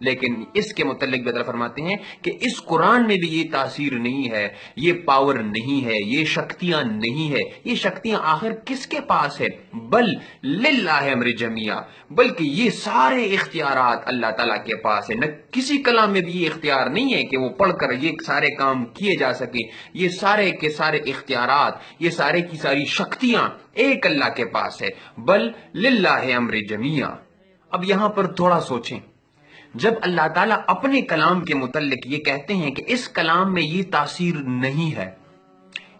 لیکن اس کے متعلق بھی اللہ فرماتے ہیں کہ اس قرآن میں بھی یہ تاثیر نہیں ہے، یہ پاور نہیں ہے، یہ شکتیاں نہیں ہے۔ یہ شکتیاں آخر کس کے پاس ہے؟ بل للہ امر جمیعہ، بلکہ یہ سارے اختیارات اللہ تعالیٰ کے پاس ہے۔ نہ کسی کلام میں بھی یہ اختیار نہیں ہے کہ وہ پڑھ کر یہ سارے کام کیے جا سکے۔ یہ سارے کے سارے اختیارات، یہ سارے کی ساری شکتیاں ایک اللہ کے پاس ہے۔ بل للہ امر جمیعہ۔ اب یہاں پر تھوڑا سوچیں، جب اللہ تعالیٰ اپنے کلام کے متعلق یہ کہتے ہیں کہ اس کلام میں یہ تاثیر نہیں ہے،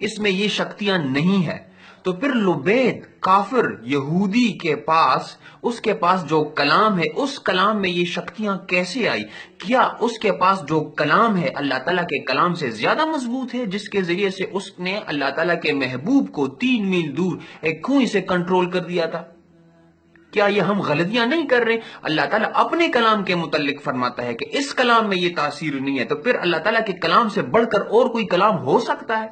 اس میں یہ شکتیاں نہیں ہے، تو پھر لبید کافر یہودی کے پاس، اس کے پاس جو کلام ہے، اس کلام میں یہ شکتیاں کیسے آئی؟ کیا اس کے پاس جو کلام ہے اللہ تعالیٰ کے کلام سے زیادہ مضبوط ہے، جس کے ذریعے سے اس نے اللہ تعالیٰ کے محبوب کو 3 میل دور ایک کنویں سے کنٹرول کر دیا تھا؟ کیا یہ ہم غلطیاں نہیں کر رہے؟ اللہ تعالیٰ اپنے کلام کے متعلق فرماتا ہے کہ اس کلام میں یہ تاثیر نہیں ہے، تو پھر اللہ تعالیٰ کے کلام سے بڑھ کر اور کوئی کلام ہو سکتا ہے؟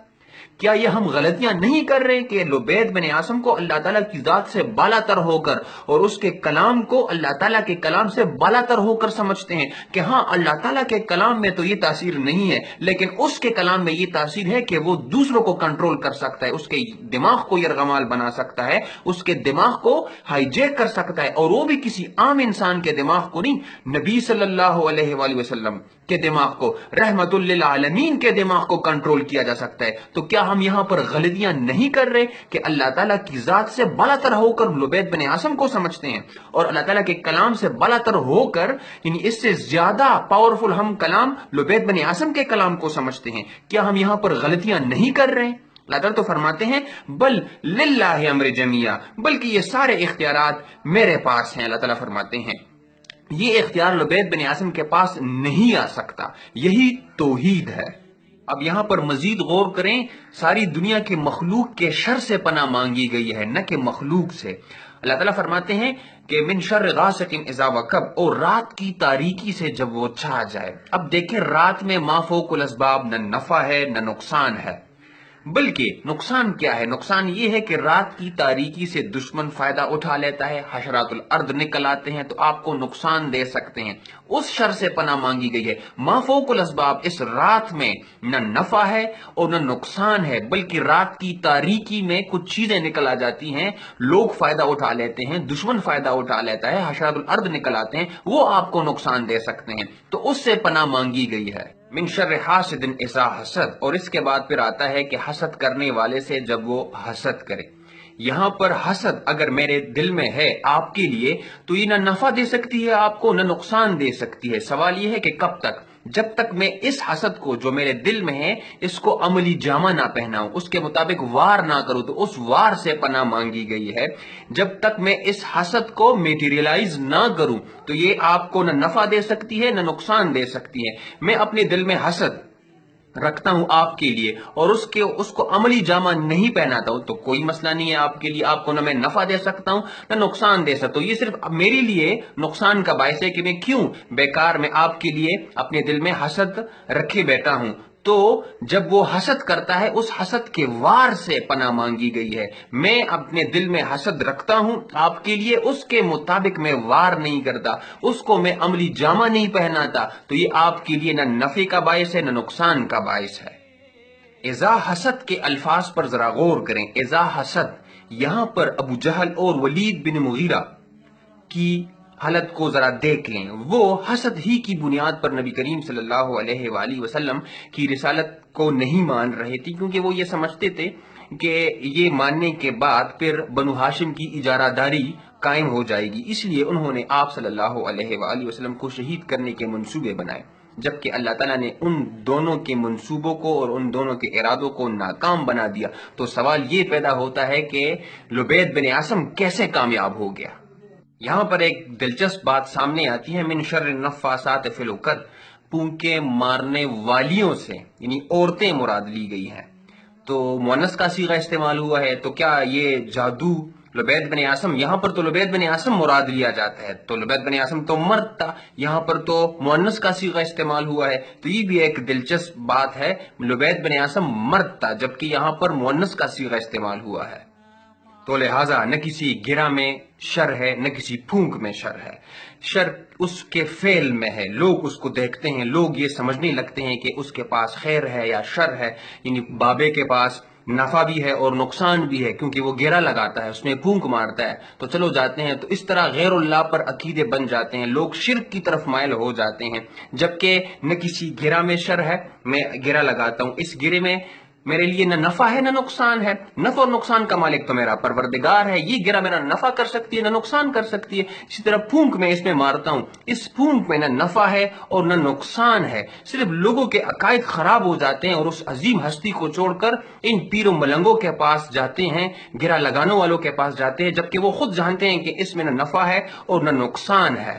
کیا یہ ہم غلطیاں نہیں کر رہے کہ لبید بن عاصم کو اللہ تعالیٰ کی ذات سے بالا تر ہو کر اور اس کے کلام کو اللہ تعالیٰ کے کلام سے بالا تر ہو کر سمجھتے ہیں کہ ہاں اللہ تعالیٰ کے کلام میں تو یہ تاثیر نہیں ہے، لیکن اس کے کلام میں یہ تاثیر ہے کہ وہ دوسروں کو کنٹرول کر سکتا ہے، اس کے دماغ کو یرغمال بنا سکتا ہے، اس کے دماغ کو ہائی جیک کر سکتا ہے، اور وہ بھی کسی عام انسان کے دماغ کو نہیں، نبی صلی اللہ علیہ وآلہ وسلم کے دماغ کو، رحمت للعالمین کے دماغ کو کنٹرول کیا جا سکتا ہے۔ تو کیا ہم یہاں پر غلطیاں نہیں کر رہے کہ اللہ تعالیٰ کی ذات سے بالا تر ہو کر لبید بن عاصم کو سمجھتے ہیں، اور اللہ تعالیٰ کے کلام سے بالا تر ہو کر یعنی اس سے زیادہ پاورفل ہم کلام لبید بن عاصم کے کلام کو سمجھتے ہیں؟ کیا ہم یہاں پر غلطیاں نہیں کر رہے ہیں؟ اللہ تعالیٰ تو فرماتے ہیں بل للہ امر جمیعہ، بلکہ یہ سارے اختیارات میرے پاس ہیں۔ اللہ تعالیٰ فرماتے ہیں یہ اختیار لبید بن عاصم کے پاس نہیں آ سکتا۔ یہی توحید ہے۔ اب یہاں پر مزید غور کریں، ساری دنیا کے مخلوق کے شر سے پناہ مانگی گئی ہے، نہ کہ مخلوق سے۔ اللہ تعالیٰ فرماتے ہیں کہ من شر غاسق اذا وقب، اور رات کی تاریکی سے جب وہ چھا جائے۔ اب دیکھیں رات میں ما فوق الاسباب، نہ نفع ہے نہ نقصان ہے، بلکہ نقصان کیا ہے؟ نقصان یہ ہے کہ رات کی تاریکی سے دشمن فائدہ اٹھا لیتا ہے، حشرات الارض نکل آتے ہیں تو آپ کو نقصان دے سکتے ہیں، اس شر سے پناہ مانگی گئی ہے۔ ما فوق الاسباب، اس رات میں نہ نفع ہے اور نہ نقصان ہے، بلکہ رات کی تاریکی میں کچھ چیزیں نکل آ جاتی ہیں، لوگ فائدہ اٹھا لیتے ہیں، دشمن فائدہ اٹھا لیتا ہے، حشرات الارض نکل آتے ہیں، وہ آپ کو نقصان دے سکتے ہیں، تو اس سے پناہ مانگی گئی ہے۔ من شر حاسد اذا حسد، اور اس کے بعد پھر آتا ہے کہ حسد کرنے والے سے جب وہ حسد کرے۔ یہاں پر حسد اگر میرے دل میں ہے آپ کے لیے تو یہ نہ نفع دے سکتی ہے آپ کو، نہ نقصان دے سکتی ہے۔ سوال یہ ہے کہ کب تک؟ جب تک میں اس حسد کو جو میرے دل میں ہے اس کو عملی جامہ نہ پہناؤں، اس کے مطابق وار نہ کروں، تو اس وار سے پناہ مانگی گئی ہے۔ جب تک میں اس حسد کو میٹیریلائز نہ کروں تو یہ آپ کو نہ نفع دے سکتی ہے نہ نقصان دے سکتی ہے۔ میں اپنے دل میں حسد رکھتا ہوں آپ کے لیے اور اس کو عملی جامہ نہیں پہناتا ہوں تو کوئی مسئلہ نہیں ہے آپ کے لیے، آپ کو نہ میں نفع دے سکتا ہوں نہ نقصان دے سکتا ہوں۔ یہ صرف میرے لیے نقصان کا باعث ہے کہ میں کیوں بیکار میں آپ کے لیے اپنے دل میں حسد رکھے بیٹھا ہوں۔ تو جب وہ حسد کرتا ہے اس حسد کے وار سے پناہ مانگی گئی ہے۔ میں اپنے دل میں حسد رکھتا ہوں آپ کے لیے، اس کے مطابق میں وار نہیں کرتا، اس کو میں عملی جامہ نہیں پہناتا، تو یہ آپ کے لیے نہ نفع کا باعث ہے نہ نقصان کا باعث ہے۔ اذا حسد کے الفاظ پر ذرا غور کریں۔ اذا حسد، یہاں پر ابو جہل اور ولید بن مغیرہ کی حالت کو ذرا دیکھ لیں۔ وہ حسد ہی کی بنیاد پر نبی کریم صلی اللہ علیہ وآلہ وسلم کی رسالت کو نہیں مان رہے تھے، کیونکہ وہ یہ سمجھتے تھے کہ یہ ماننے کے بعد پھر بنو ہاشم کی اجارہ داری قائم ہو جائے گی، اس لیے انہوں نے آپ صلی اللہ علیہ وآلہ وسلم کو شہید کرنے کے منصوبے بنائے، جبکہ اللہ تعالیٰ نے ان دونوں کے منصوبوں کو اور ان دونوں کے ارادوں کو ناکام بنا دیا۔ تو سوال یہ پیدا ہوتا ہے کہ لبید بن عاصم کیسے کامیاب ہو گیا؟ یہاں پر ایک دلچسپ بات سامنے آتی ہے، من شر النفاثات فی العقد، پونکے مارنے والیوں سے یعنی عورتیں مراد لی گئی ہیں، تو مؤنث کا صیغہ استعمال ہوا ہے، تو کیا یہ جادو لبید بن عاصم، یہاں پر تو لبید بن عاصم مراد لیا جاتا ہے، تو لبید بن عاصم تو مرد تھا، یہاں پر تو مؤنث کا صیغہ استعمال ہوا ہے، تو یہ بھی ایک دلچسپ بات ہے، لبید بن عاصم مرد تھا جبکہ یہاں پر مؤنث کا صیغہ استعمال ہوا ہے۔ تو لہٰذا نہ کسی گرہ میں شر ہے نہ کسی پھونک میں شر ہے، شر اس کے فعل میں ہے۔ لوگ اس کو دیکھتے ہیں، لوگ یہ سمجھنے لگتے ہیں کہ اس کے پاس خیر ہے یا شر ہے، یعنی بابے کے پاس نفع بھی ہے اور نقصان بھی ہے، کیونکہ وہ گرہ لگاتا ہے، اس میں پھونک مارتا ہے، تو چلو جاتے ہیں۔ تو اس طرح غیر اللہ پر عقیدے بن جاتے ہیں، لوگ شرک کی طرف مائل ہو جاتے ہیں، جبکہ نہ کسی گرہ میں شر ہے، میں گرہ لگاتا ہوں، اس گرے میں میرے لیے نہ نفع ہے نہ نقصان ہے، نفع اور نقصان کا مالک تو میرا پروردگار ہے، یہ گرہ میرا نفع کر سکتی ہے نہ نقصان کر سکتی ہے۔ اسی طرح پھونک میں اس میں مارتا ہوں، اس پھونک میں نہ نفع ہے اور نہ نقصان ہے۔ صرف لوگوں کے عقائد خراب ہو جاتے ہیں اور اس عظیم ہستی کو چھوڑ کر ان پیر و ملنگوں کے پاس جاتے ہیں، گرہ لگانے والوں کے پاس جاتے ہیں، جبکہ وہ خود جانتے ہیں کہ اس میں نہ نفع ہے اور نہ نقصان ہے۔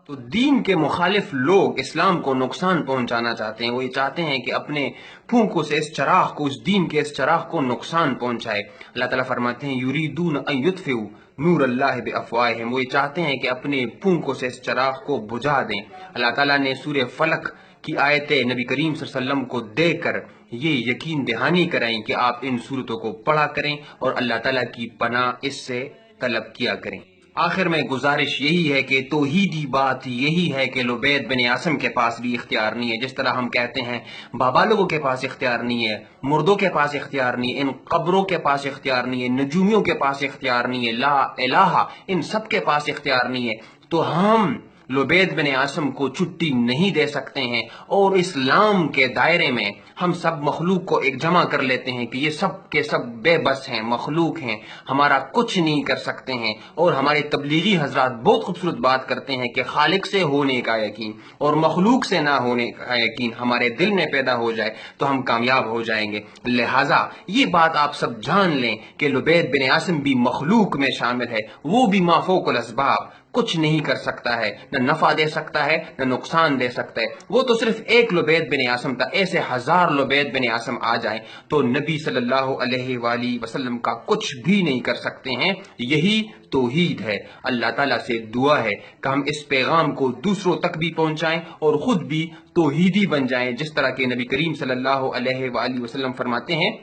تو دین کے مخالف لوگ اسلام کو نقصان پہنچانا چاہتے ہیں، وہ یہ چاہتے ہیں کہ اپنے پھونکوں سے اس چراغ کو، اس دین کے اس چراغ کو نقصان پہنچائے۔ اللہ تعالیٰ فرماتے ہیں یریدون ان یطفئوا نور اللہ بافواہہم، وہ یہ چاہتے ہیں کہ اپنے پھونکوں سے اس چراغ کو بجھا دیں۔ اللہ تعالیٰ نے سورہ فلق کی آیتیں نبی کریم صلی اللہ علیہ وسلم کو دے کر یہ یقین دہانی کرائیں کہ آپ ان صورتوں کو پڑھا کریں اور اللہ تعالیٰ کی پناہ اس سے طلب کیا کریں۔ آخر میں گزارش یہی ہے کہ توحیدی بات یہی ہے کہ لبید بن عاصم کے پاس بھی اختیار نہیں ہے، جس طرح ہم کہتے ہیں بابا لوگوں کے پاس اختیار نہیں ہے، مردوں کے پاس اختیار نہیں ہے، ان قبروں کے پاس اختیار نہیں ہے، نجومیوں کے پاس اختیار نہیں ہے، لا الہ ان سب کے پاس اختیار نہیں ہے، تو ہم لبید بن عاصم کو چھٹی نہیں دے سکتے ہیں، اور اسلام کے دائرے میں ہم سب مخلوق کو ایک جمع کر لیتے ہیں کہ یہ سب کے سب بے بس ہیں، مخلوق ہیں، ہمارا کچھ نہیں کر سکتے ہیں۔ اور ہمارے تبلیغی حضرات بہت خوبصورت بات کرتے ہیں کہ خالق سے ہونے کا یقین اور مخلوق سے نہ ہونے کا یقین ہمارے دل میں پیدا ہو جائے تو ہم کامیاب ہو جائیں گے۔ لہٰذا یہ بات آپ سب جان لیں کہ لبید بن عاصم بھی مخلوق میں شامل ہے، وہ بھی ما فوق الاسباب، کچھ نہیں کر سکتا ہے، نہ نفع دے سکتا ہے نہ نقصان دے سکتا ہے۔ وہ تو صرف ایک لبید بن عاصم تھا، ایسے ہزار لبید بن عاصم آ جائیں تو نبی صلی اللہ علیہ وآلہ وسلم کا کچھ بھی نہیں کر سکتے ہیں۔ یہی توحید ہے۔ اللہ تعالیٰ سے دعا ہے کہ ہم اس پیغام کو دوسروں تک بھی پہنچائیں اور خود بھی توحیدی بن جائیں، جس طرح کہ نبی کریم صلی اللہ علیہ وآلہ وسلم فرماتے ہیں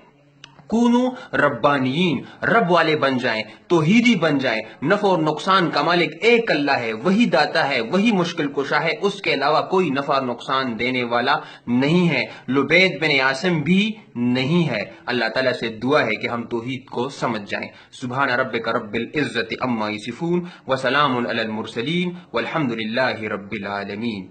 کونو ربانیین، رب والے بن جائیں، توحیدی بن جائیں۔ نفع اور نقصان کا مالک ایک اللہ ہے، وہی داتا ہے، وہی مشکل کشا ہے، اس کے علاوہ کوئی نفع اور نقصان دینے والا نہیں ہے، لبید بن عاصم بھی نہیں ہے۔ اللہ تعالیٰ سے دعا ہے کہ ہم توحید کو سمجھ جائیں۔ سبحان ربک رب العزت عما یصفون وسلام علی المرسلین والحمد للہ رب العالمین۔